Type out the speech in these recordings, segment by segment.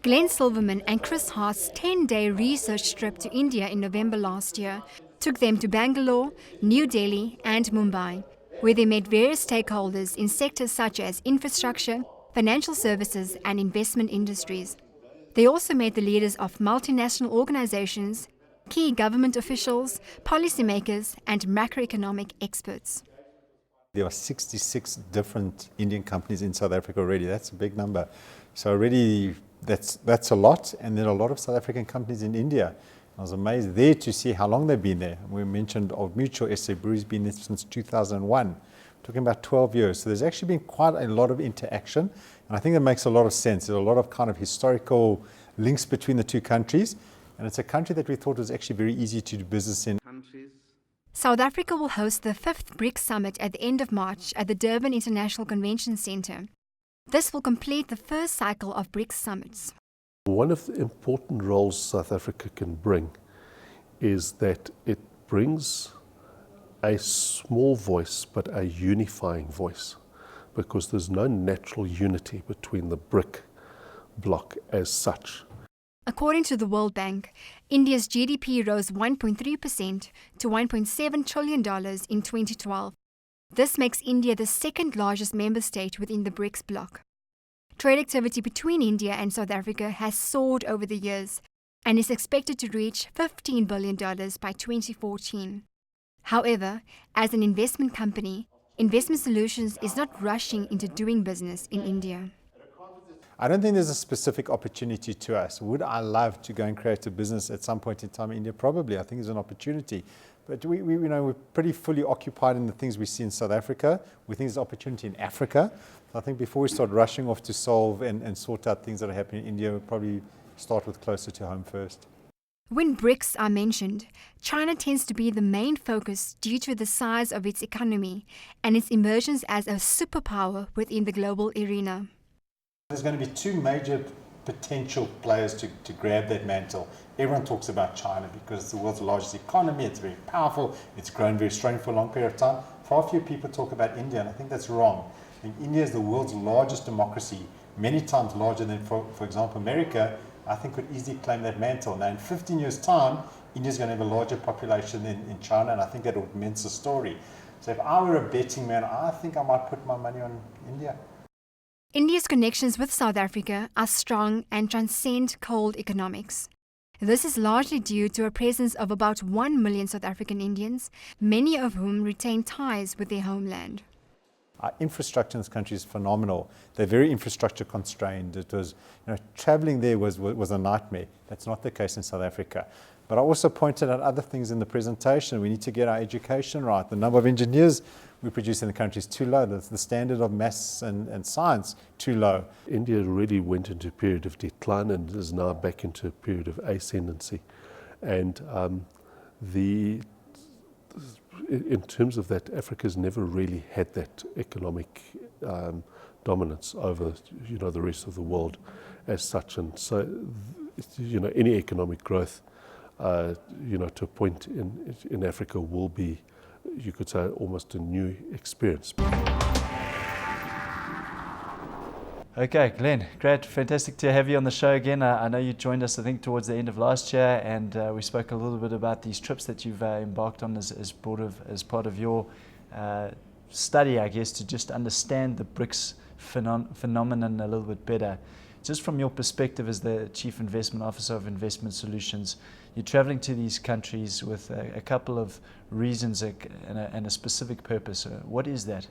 Glenn Silverman and Chris Hart's 10-day research trip to India in November last year took them to Bangalore, New Delhi and Mumbai, where they met various stakeholders in sectors such as infrastructure, financial services and investment industries. They also met the leaders of multinational organizations, key government officials, policymakers and macroeconomic experts. There are 66 different Indian companies in South Africa already. That's a big number. So already that's a lot, and there are a lot of South African companies in India. I was amazed there to see how long they've been there. We mentioned Old Mutual, SA Brewery's been there since 2001, talking about 12 years. So there's actually been quite a lot of interaction, and I think that makes a lot of sense. There's a lot of kind of historical links between the two countries, and it's a country that we thought was actually very easy to do business in. South Africa will host the 5th BRICS Summit at the end of March at the Durban International Convention Centre. This will complete the first cycle of BRICS summits. One of the important roles South Africa can bring is that it brings a small voice but a unifying voice, because there's no natural unity between the BRIC bloc as such. According to the World Bank, India's GDP rose 1.3% to $1.7 trillion in 2012. This makes India the second largest member state within the BRICS bloc. Trade activity between India and South Africa has soared over the years and is expected to reach $15 billion by 2014. However, as an investment company, Investment Solutions is not rushing into doing business in India. I don't think there's a specific opportunity to us. Would I love to go and create a business at some point in time in India? Probably. I think there's an opportunity. But we're pretty fully occupied in the things we see in South Africa. We think there's opportunity in Africa. I think before we start rushing off to solve and sort out things that are happening in India, we'll probably start with closer to home first. When BRICS are mentioned, China tends to be the main focus due to the size of its economy and its emergence as a superpower within the global arena. There's going to be two major potential players to grab that mantle. Everyone talks about China because it's the world's largest economy, it's very powerful, it's grown very strong for a long period of time. Far fewer people talk about India, and I think that's wrong. I think India is the world's largest democracy, many times larger than, for example, America. I think could easily claim that mantle. Now, in 15 years' time, India is going to have a larger population in China, and I think that would immense the story. So if I were a betting man, I think I might put my money on India. India's connections with South Africa are strong and transcend cold economics. This is largely due to a presence of about 1 million South African Indians, many of whom retain ties with their homeland. Our infrastructure in this country is phenomenal. They're very infrastructure constrained. It was, traveling there was a nightmare. That's not the case in South Africa. But I also pointed out other things in the presentation. We need to get our education right. The number of engineers we produce in the country is too low. The standard of maths and science too low. India really went into a period of decline and is now back into a period of ascendancy. And in terms of that, Africa's never really had that economic dominance over the rest of the world as such. And so any economic growth to a point in Africa will be, you could say, almost a new experience. Okay, Glenn, great, fantastic to have you on the show again. I know you joined us, I think, towards the end of last year, and we spoke a little bit about these trips that you've embarked on as part of your study, I guess, to just understand the BRICS phenomenon a little bit better. Just from your perspective as the Chief Investment Officer of Investment Solutions, you're traveling to these countries with a couple of reasons and a specific purpose. What is that?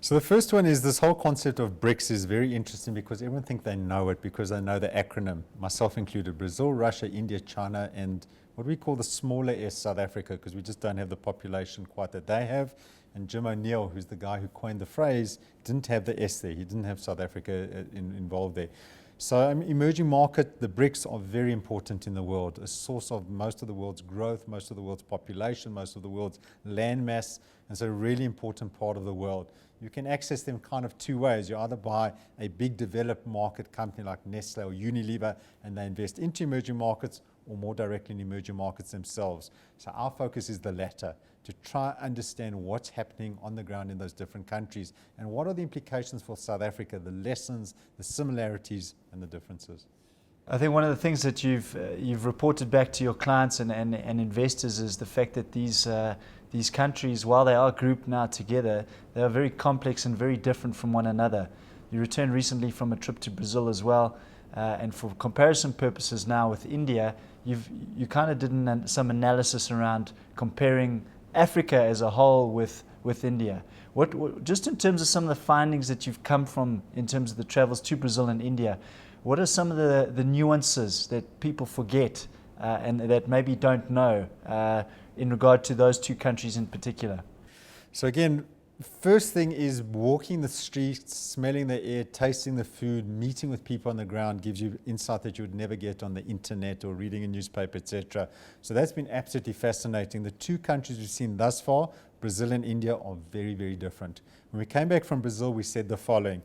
So the first one is this whole concept of BRICS is very interesting because everyone thinks they know it because they know the acronym, myself included: Brazil, Russia, India, China, and what we call the smaller S, South Africa, because we just don't have the population quite that they have. And Jim O'Neill, who's the guy who coined the phrase, didn't have the S there. He didn't have South Africa involved there. So emerging market, the BRICS are very important in the world, a source of most of the world's growth, most of the world's population, most of the world's land mass, and so a really important part of the world. You can access them kind of two ways. You either buy a big developed market company like Nestle or Unilever and they invest into emerging markets, or more directly in emerging markets themselves. So our focus is the latter, to try and understand what's happening on the ground in those different countries and what are the implications for South Africa, the lessons, the similarities and the differences. I think one of the things that you've reported back to your clients and investors is the fact that these countries, while they are grouped now together, they are very complex and very different from one another. You returned recently from a trip to Brazil as well, and for comparison purposes now with India, you kind of did some analysis around comparing Africa as a whole with India. What just in terms of some of the findings that you've come from in terms of the travels to Brazil and India, what are some of the nuances that people forget and that maybe don't know in regard to those two countries in particular? So again, first thing is walking the streets, smelling the air, tasting the food, meeting with people on the ground gives you insight that you would never get on the internet or reading a newspaper, etc. So that's been absolutely fascinating. The two countries we've seen thus far, Brazil and India, are very, very different. When we came back from Brazil, we said the following.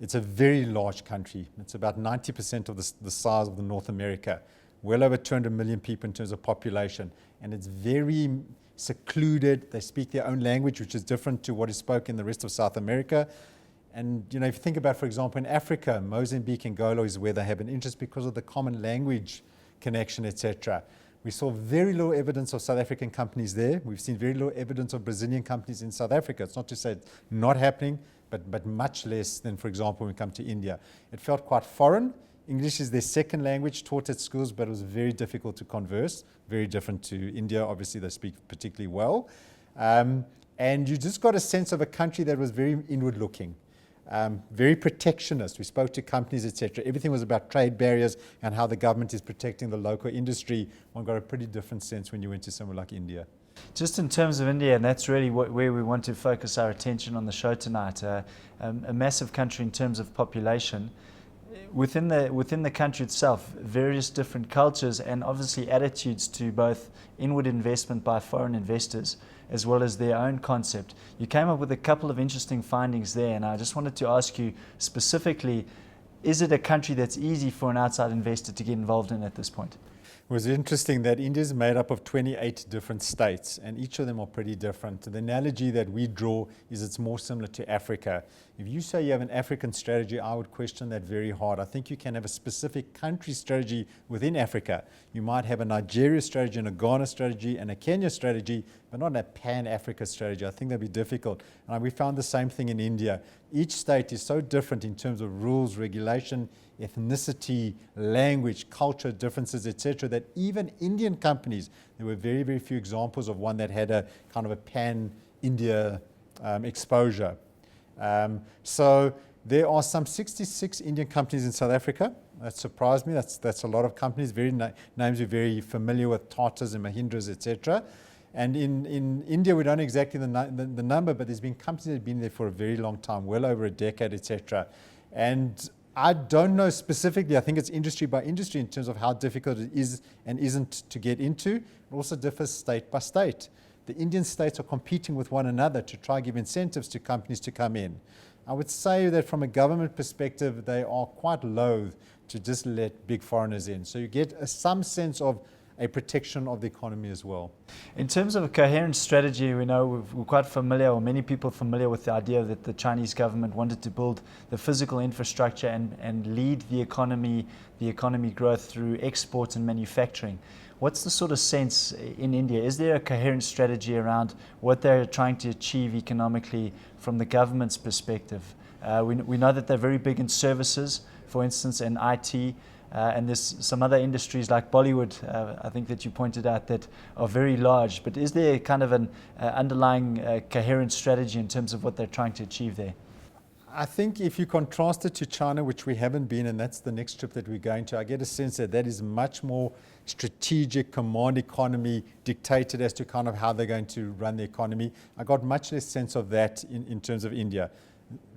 It's a very large country. It's about 90% of the size of the North America, well over 200 million people in terms of population, and it's very secluded. They speak their own language, which is different to what is spoken in the rest of South America. And if you think about, for example, in Africa, Mozambique, Angola is where they have an interest because of the common language connection, etc. We saw very little evidence of South African companies there. We've seen very little evidence of Brazilian companies in South Africa. It's not to say it's not happening, but much less than, for example, when we come to India. It felt quite foreign. English is their second language, taught at schools, but it was very difficult to converse. Very different to India. Obviously, they speak particularly well. And you just got a sense of a country that was very inward-looking, very protectionist. We spoke to companies, etc. Everything was about trade barriers and how the government is protecting the local industry. One got a pretty different sense when you went to somewhere like India. Just in terms of India, and that's really where we want to focus our attention on the show tonight, a massive country in terms of population. Within the country itself, various different cultures and obviously attitudes to both inward investment by foreign investors as well as their own concept. You came up with a couple of interesting findings there, and I just wanted to ask you specifically, is it a country that's easy for an outside investor to get involved in at this point? It was interesting that India is made up of 28 different states, and each of them are pretty different. The analogy that we draw is it's more similar to Africa. If you say you have an African strategy, I would question that very hard. I think you can have a specific country strategy within Africa. You might have a Nigeria strategy and a Ghana strategy and a Kenya strategy, but not a Pan-Africa strategy. I think that'd be difficult. And we found the same thing in India. Each state is so different in terms of rules, regulation, ethnicity, language, culture differences, etc., that even Indian companies, there were very, very few examples of one that had a kind of a pan-India exposure. So there are some 66 Indian companies in South Africa. That surprised me. That's a lot of companies. Names we're very familiar with, Tatas and Mahindras, etc. And in India, we don't know exactly the number, but there's been companies that have been there for a very long time, well over a decade, etc. And I don't know specifically. I think it's industry by industry in terms of how difficult it is and isn't to get into. It also differs state by state. The Indian states are competing with one another to try and give incentives to companies to come in. I would say that from a government perspective, they are quite loath to just let big foreigners in. So you get some sense of a protection of the economy as well. In terms of a coherent strategy, we know we're quite familiar, or many people are familiar with the idea that the Chinese government wanted to build the physical infrastructure and lead the economy growth through exports and manufacturing. What's the sort of sense in India? Is there a coherent strategy around what they're trying to achieve economically from the government's perspective? We know that they're very big in services, for instance, and IT. And there's some other industries like Bollywood, I think that you pointed out, that are very large. But is there kind of an underlying coherent strategy in terms of what they're trying to achieve there? I think if you contrast it to China, which we haven't been, and that's the next trip that we're going to, I get a sense that that is much more strategic, command economy, dictated as to kind of how they're going to run the economy. I got much less sense of that in terms of India.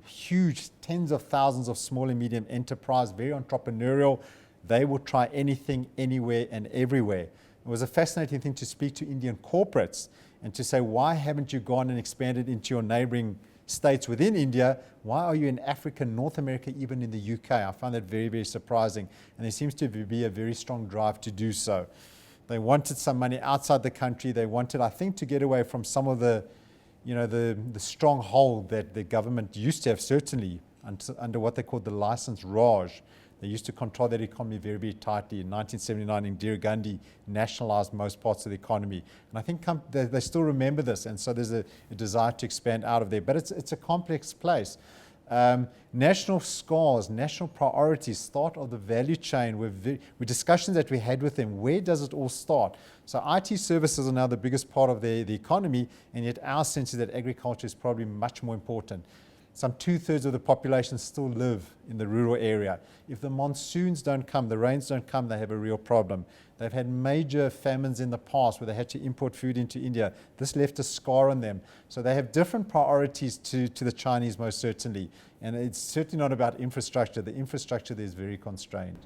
Huge, tens of thousands of small and medium enterprise, very entrepreneurial. They will try anything, anywhere and everywhere. It was a fascinating thing to speak to Indian corporates and to say, why haven't you gone and expanded into your neighboring states within India? Why are you in Africa, North America, even in the UK? I found that very, very surprising. And there seems to be a very strong drive to do so. They wanted some money outside the country. They wanted, I think, to get away from some of the stronghold that the government used to have, certainly under what they called the license Raj. They used to control their economy very, very tightly. In 1979, Indira Gandhi nationalized most parts of the economy. And I think they still remember this, and so there's a desire to expand out of there. But it's a complex place. National scars, national priorities, start of the value chain were discussions that we had with them. Where does it all start? So IT services are now the biggest part of the economy, and yet our sense is that agriculture is probably much more important. Some 2/3 of the population still live in the rural area. If the monsoons don't come, the rains don't come, they have a real problem. They've had major famines in the past where they had to import food into India. This left a scar on them. So they have different priorities to the Chinese, most certainly. And it's certainly not about infrastructure. The infrastructure there is very constrained.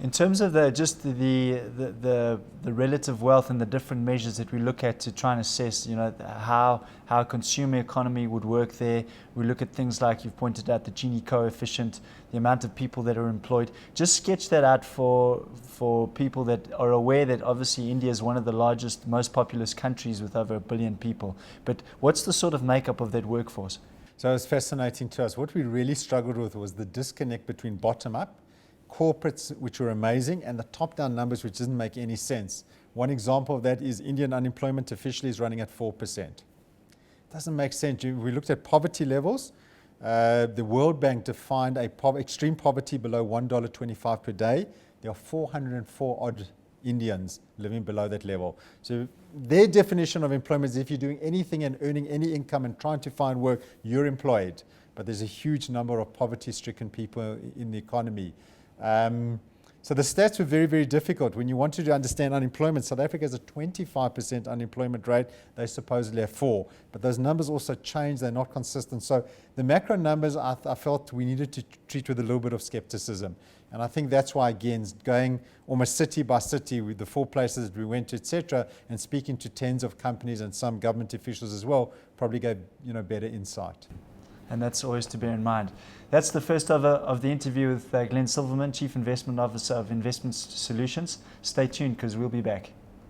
In terms of the relative wealth and the different measures that we look at to try and assess, how a consumer economy would work there, we look at things like you've pointed out the Gini coefficient, the amount of people that are employed. Just sketch that out for people that are aware that obviously India is one of the largest, most populous countries with over 1 billion people. But what's the sort of makeup of that workforce? So it was fascinating to us. What we really struggled with was the disconnect between bottom-up, corporates, which were amazing, and the top-down numbers, which didn't make any sense. One example of that is Indian unemployment officially is running at 4%. Doesn't make sense. We looked at poverty levels. The World Bank defined extreme poverty below $1.25 per day. There are 404 odd Indians living below that level. So their definition of employment is if you're doing anything and earning any income and trying to find work, you're employed. But there's a huge number of poverty-stricken people in the economy. So the stats were very, very difficult. When you wanted to understand unemployment, South Africa has a 25% unemployment rate. They supposedly have 4%. But those numbers also change. They're not consistent. So the macro numbers, I felt we needed to treat with a little bit of skepticism. And I think that's why, again, going almost city by city with the 4 places that we went to, etc., and speaking to tens of companies and some government officials as well, probably gave better insight. And that's always to bear in mind. That's the first of the interview with Glenn Silverman, Chief Investment Officer of Investment Solutions. Stay tuned because we'll be back.